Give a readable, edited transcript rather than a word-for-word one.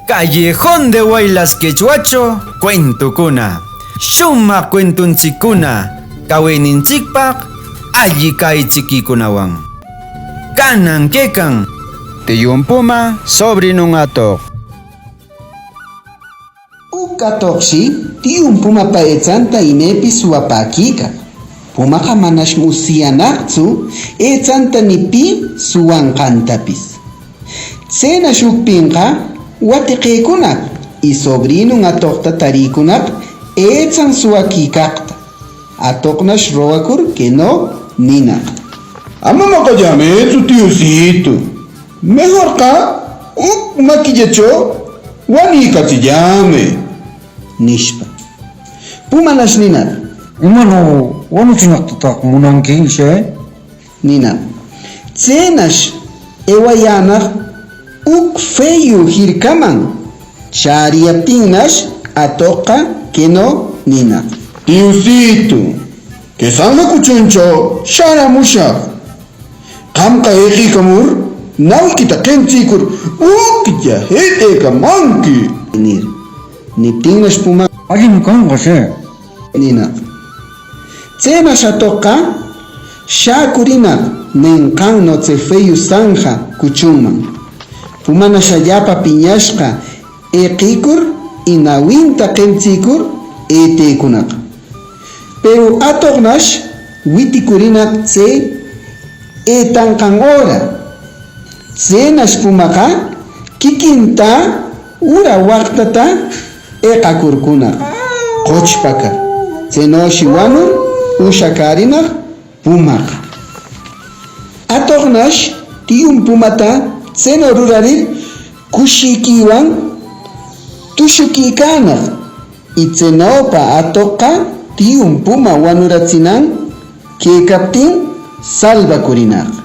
Callejón de Huaylas Quechuacho, cuentokuna. Shumaq cuentunchikkuna, kawininchikpaq alli kaychikikunawan. Kanan kekan Tiyun puma, sobrinun atoq. Atoqshi Tiyun puma echanta imepis suwapakika. Pumaqa manash musiyanaqtsu echanta nipi suwanqantapis. Chayna shukpinqa watiqaykunaq y sobrinun atoqta tarikunaq echan suwakikaqta. Atoqnash rogakur que no ninaq. Ama maqallametsu tiyucito. Mejor ka maquillacho wanikachillame. Nishpa. Pumanash ninaq. Imano wanuchinaqtataq munanki ishe? Ninaq. Chaynash ewayanaq feyu hirkaman. Chariyaptinnash atoqqa que no ninaq. Tiyucito, que salga kuchuncho sharamushaq. Qamqa eqikamur nawkita qinchikur ukya hetekamanki. Niptinnash puma Allim kanqa she. ninaq. Chaynash atoqqa shakurinaq ninqanno chay feyu sanja kuchunman. Pumanash allapa piñashqa eqikur y nawinta qinchikur etekunaq. Pero atoqnash witikurinaq chay etanqan hora. Chaynash pumaqa kikinta ura waqtata eqakurkunaq qochpaka. Chaynoshi wanur ushakarinaq pumaqa. Atoqnash Tiyun pumata chayno rurarir kushikiwan tushukikannaq. Y chaynopa atoqqa Tiyun puma wanurachinan kaykaptin salvakurinaq.